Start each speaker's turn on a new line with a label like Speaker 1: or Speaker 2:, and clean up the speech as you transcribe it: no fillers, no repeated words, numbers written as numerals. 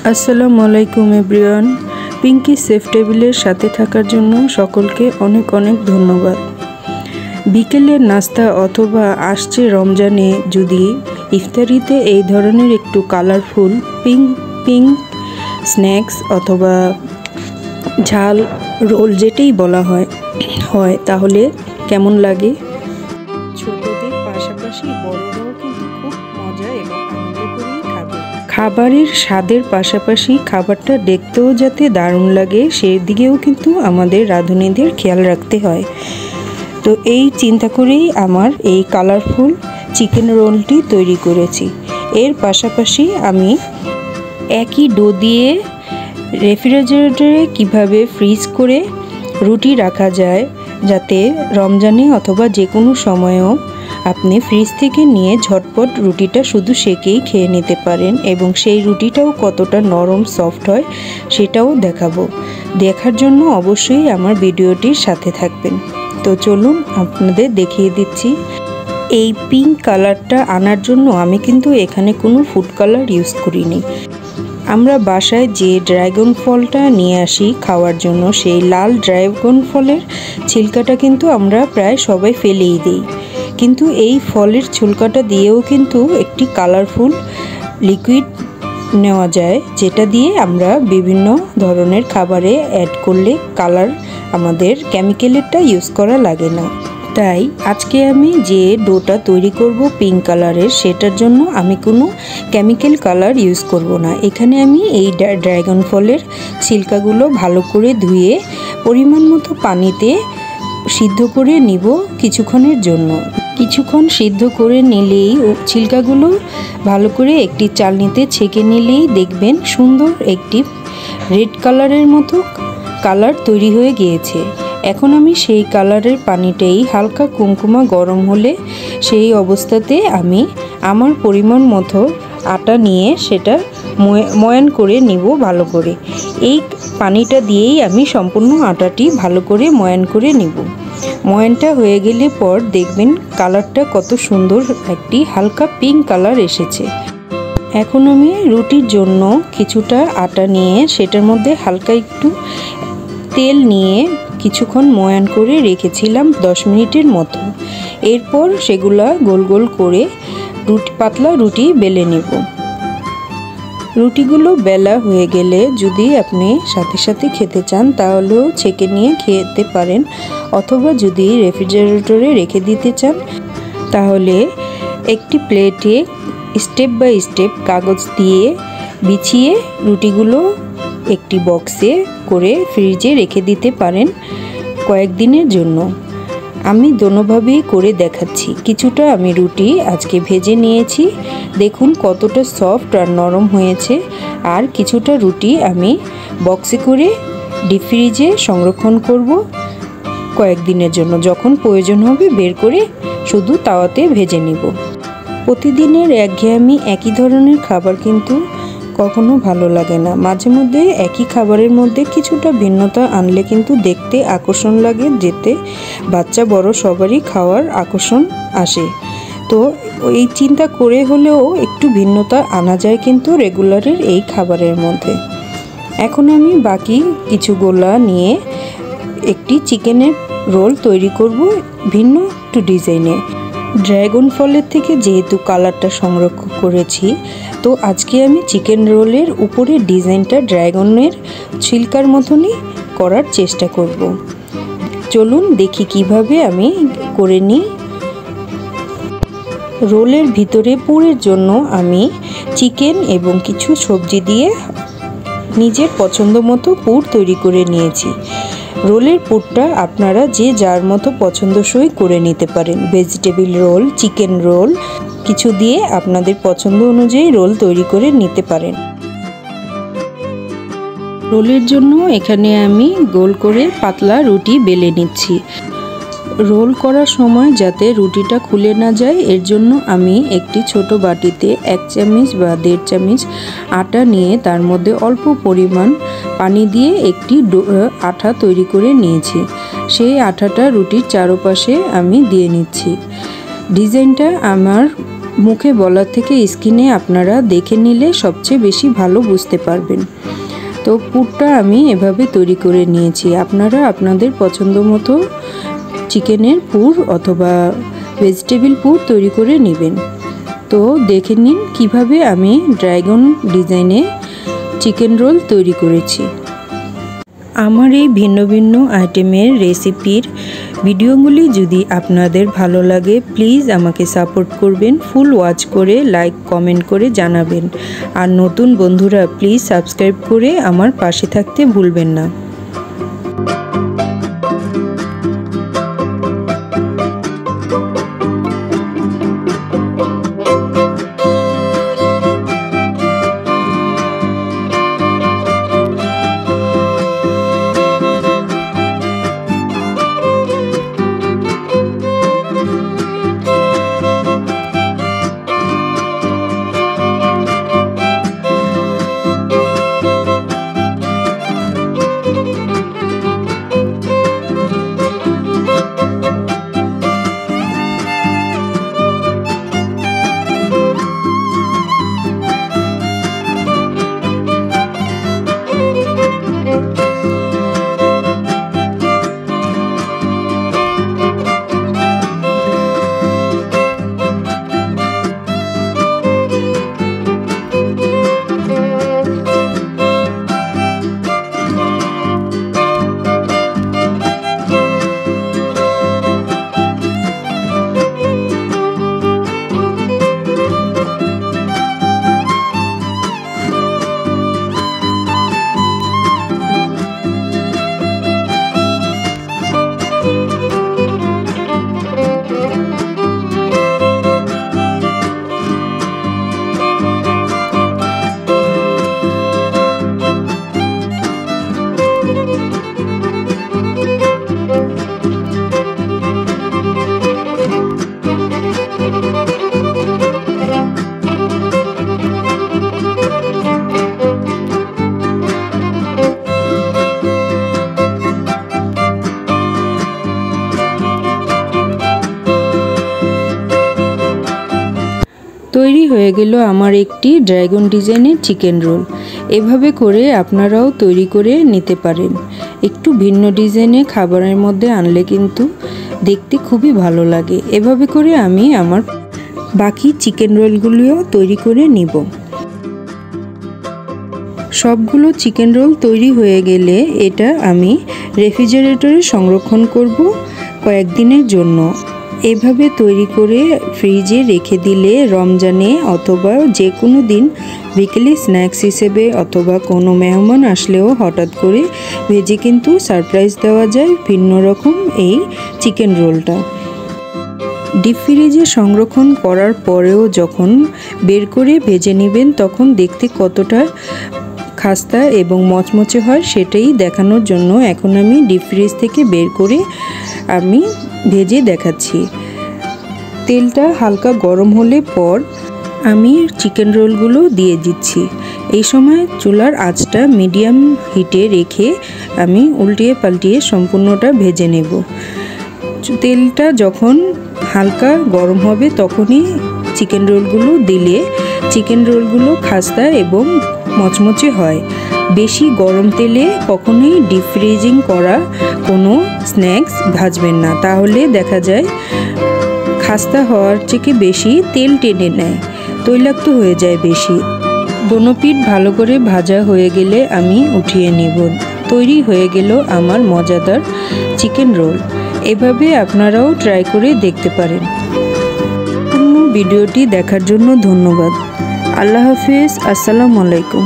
Speaker 1: আসসালামু আলাইকুম everyone. Pinki safe টেবিলের সাথে থাকার জন্য সকলকে অনেক অনেক ধন্যবাদ। বিকেলের নাস্তা অথবা আসছে রমজানে যদি ইফতারিতে এই ধরনের একটু কালারফুল পিঙ্ক স্ন্যাক্স অথবা ঝাল রোল যেটাই বলা হয় তাহলে কেমন লাগে। ছোটদের পাশাপাশি বড়রাও কিন্তু খুব মজা এবং আনন্দ করেই খাবে। খাবারের স্বাদের পাশাপাশি খাবারটা দেখতেও যাতে দারুণ লাগে সেদিকেও কিন্তু আমাদের রাঁধুনিদের খেয়াল রাখতে হয়। তো এই চিন্তা করেই আমার এই কালারফুল চিকেন রোলটি তৈরি করেছি। এর পাশাপাশি আমি একই ডো দিয়ে রেফ্রিজারেটরে কিভাবে ফ্রিজ করে রুটি রাখা যায় যাতে রমজানে অথবা যে কোনো সময়েও আপনি ফ্রিজ থেকে নিয়ে ঝটপট রুটিটা শুধু সেকেই খেয়ে নিতে পারেন এবং সেই রুটিটাও কতটা নরম সফট হয় সেটাও দেখাবো। দেখার জন্য অবশ্যই আমার ভিডিওটির সাথে থাকবেন। তো চলুন আপনাদের দেখিয়ে দিচ্ছি। এই পিঙ্ক কালারটা আনার জন্য আমি কিন্তু এখানে কোনো ফুড কালার ইউজ করিনি। আমরা বাসায় যে ড্রাগন ফলটা নিয়ে আসি খাওয়ার জন্য সেই লাল ড্রাগন ফলের ছিলকাটা কিন্তু আমরা প্রায় সবাই ফেলেই দিই, কিন্তু এই ফলের ছিলকাটা দিয়েও কিন্তু একটি কালারফুল লিকুইড নেওয়া যায় যেটা দিয়ে আমরা বিভিন্ন ধরনের খাবারে অ্যাড করলে কালার আমাদের কেমিক্যালেরটা ইউজ করা লাগে না। তাই আজকে আমি যে ডোটা তৈরি করব পিঙ্ক কালারের সেটার জন্য আমি কোনো কেমিক্যাল কালার ইউজ করব না। এখানে আমি এই ড্রাগন ফলের ছিলকাগুলো ভালো করে ধুয়ে পরিমাণ মতো পানিতে সিদ্ধ করে নিব কিছুক্ষণের জন্য। কিছুক্ষণ সিদ্ধ করে নিলেই ছিলকাগুলো ভালো করে একটি চালনিতে ছেঁকে নিলেই দেখবেন সুন্দর একটি রেড কালারের মতো কালার তৈরি হয়ে গিয়েছে। এখন আমি সেই কালারের পানিটাই হালকা কুমকুমা গরম হলে সেই অবস্থাতে আমি আমার পরিমাণ মতো আটা নিয়ে সেটা ময়ান করে নিব ভালো করে। এই পানিটা দিয়েই আমি সম্পূর্ণ আটাটি ভালো করে ময়ান করে নিব। ময়ানটা হয়ে গেলে পর দেখবেন কালারটা কত সুন্দর একটি হালকা পিঙ্ক কালার এসেছে। এখন আমি রুটির জন্য কিছুটা আটা নিয়ে সেটার মধ্যে হালকা একটু তেল নিয়ে কিছুক্ষণ ময়ান করে রেখেছিলাম 10 মিনিটের মতো। এরপর সেগুলা গোল গোল করে পাতলা রুটি বেলে নেব। রুটিগুলো বেলা হয়ে গেলে যদি আপনি সাথে সাথে খেতে চান তাহলেও ছেঁকে নিয়ে খেতে পারেন, অথবা যদি রেফ্রিজারেটরে রেখে দিতে চান তাহলে একটি প্লেটে স্টেপ বাই স্টেপ কাগজ দিয়ে বিছিয়ে রুটিগুলো একটি বক্সে করে ফ্রিজে রেখে দিতে পারেন কয়েকদিনের জন্য। আমি দোনোভাবেই করে দেখাচ্ছি। কিছুটা আমি রুটি আজকে ভেজে নিয়েছি, দেখুন কতটা সফট আর নরম হয়েছে। আর কিছুটা রুটি আমি বক্সে করে ডিপ ফ্রিজে সংরক্ষণ করব কয়েকদিনের জন্য, যখন প্রয়োজন হবে বের করে শুধু তাওয়াতে ভেজে নিব। প্রতিদিনের একঘেয়েমি একই ধরনের খাবার কিন্তু কখনো ভালো লাগে না। মাঝে মধ্যে একই খাবারের মধ্যে কিছুটা ভিন্নতা আনলে কিন্তু দেখতে আকর্ষণ লাগে, যেতে বাচ্চা বড় সবারই খাওয়ার আকর্ষণ আসে। তো এই চিন্তা করে হলেও একটু ভিন্নতা আনা যায় কিন্তু রেগুলারের এই খাবারের মধ্যে। এখন আমি বাকি কিছু গোলা নিয়ে একটি চিকেনের রোল তৈরি করব ভিন্ন একটু ডিজাইনে। ড্রাগন ফলের থেকে যেহেতু কালারটা সংরক্ষণ করেছি, তো আজকে আমি চিকেন রোলের উপরে ডিজাইনটা ড্রাগনের ছিলকার মতনই করার চেষ্টা করব। চলুন দেখি কিভাবে আমি করে নিই। রোলের ভিতরে পুরের জন্য আমি চিকেন এবং কিছু সবজি দিয়ে নিজের পছন্দ মতো পুর তৈরি করে নিয়েছি। রোলের পুরটা আপনারা যে যার মতো পছন্দসই করে নিতে পারেন। ভেজিটেবল রোল, চিকেন রোল কিছু দিয়ে আপনাদের পছন্দ অনুযায়ী রোল তৈরি করে নিতে পারেন। রোলের জন্য এখানে আমি গোল করে পাতলা রুটি বেলে নিচ্ছি। রোল করার সময় যাতে রুটিটা খুলে না যায় এর জন্য আমি একটি ছোট বাটিতে 1 চামচ বা 1.5 চামচ আটা নিয়ে তার মধ্যে অল্প পরিমাণ পানি দিয়ে একটি আঠা তৈরি করে নিয়েছি। সেই আঠাটা রুটির চারপাশে আমি দিয়ে নিচ্ছি। ডিজাইনটা আমার মুখে বলার থেকে স্ক্রিনে আপনারা দেখে নিলে সবচেয়ে বেশি ভালো বুঝতে পারবেন। তো পুরটা আমি এভাবে তৈরি করে নিয়েছি। আপনারা আপনাদের পছন্দ মতো চিকেনের পুর অথবা ভেজিটেবল পুর তৈরি করে নেবেন। তো দেখে নিন কিভাবে আমি ড্রাগন ডিজাইনে চিকেন রোল তৈরি করেছি। আমার এই ভিন্ন ভিন্ন আইটেমের রেসিপির ভিডিওগুলি যদি আপনাদের ভালো লাগে প্লিজ আমাকে সাপোর্ট করবেন, ফুল ওয়াচ করে লাইক কমেন্ট করে জানাবেন। আর নতুন বন্ধুরা প্লিজ সাবস্ক্রাইব করে আমার পাশে থাকতে ভুলবেন না। তৈরি হয়ে গেল আমার একটি ড্রাগন ডিজাইনের চিকেন রোল। এভাবে করে আপনারাও তৈরি করে নিতে পারেন। একটু ভিন্ন ডিজাইনে খাবারের মধ্যে আনলে কিন্তু দেখতে খুবই ভালো লাগে। এভাবে করে আমি আমার বাকি চিকেন রোলগুলিও তৈরি করে নিব। সবগুলো চিকেন রোল তৈরি হয়ে গেলে এটা আমি রেফ্রিজারেটরে সংরক্ষণ করব কয়েকদিনের জন্য। এভাবে তৈরি করে ফ্রিজে রেখে দিলে রমজানে অথবা যে কোনো দিন বিকেলে স্ন্যাক্স হিসেবে অথবা কোনো মেহমান আসলেও হঠাৎ করে ভেজে কিন্তু সারপ্রাইজ দেওয়া যায় ভিন্ন রকম এই চিকেন রোলটা। ডিপ ফ্রিজে সংরক্ষণ করার পরেও যখন বের করে ভেজে নেবেন তখন দেখতে কতটা খাস্তা এবং মচমচে হয় সেটাই দেখানোর জন্য এখন আমি ডিপ ফ্রিজ থেকে বের করে আমি ভেজে দেখাচ্ছি। তেলটা হালকা গরম হলে পর আমি চিকেন রোলগুলো দিয়ে দিচ্ছি। এই সময় চুলার আঁচটা মিডিয়াম হিটে রেখে আমি উল্টিয়ে পাল্টিয়ে সম্পূর্ণটা ভেজে নেব। তেলটা যখন হালকা গরম হবে তখনই চিকেন রোলগুলো দিলে চিকেন রোলগুলো খাস্তা এবং মচমচে হয়। বেশি গরম তেলে কখনোই ডিপ ফ্রিজিং করা কোনো স্ন্যাক্স ভাজবেন না, তাহলে দেখা যায় খাস্তা হওয়ার থেকে বেশি তেল টেনে নেয়, তৈলাক্ত হয়ে যায় বেশি। দোনো পিঠ ভালো করে ভাজা হয়ে গেলে আমি উঠিয়ে নেব। তৈরি হয়ে গেল আমার মজাদার চিকেন রোল। এভাবে আপনারাও ট্রাই করে দেখতে পারেন। ভিডিওটি দেখার জন্য ধন্যবাদ। আল্লাহ হাফেজ। আসসালামু আলাইকুম।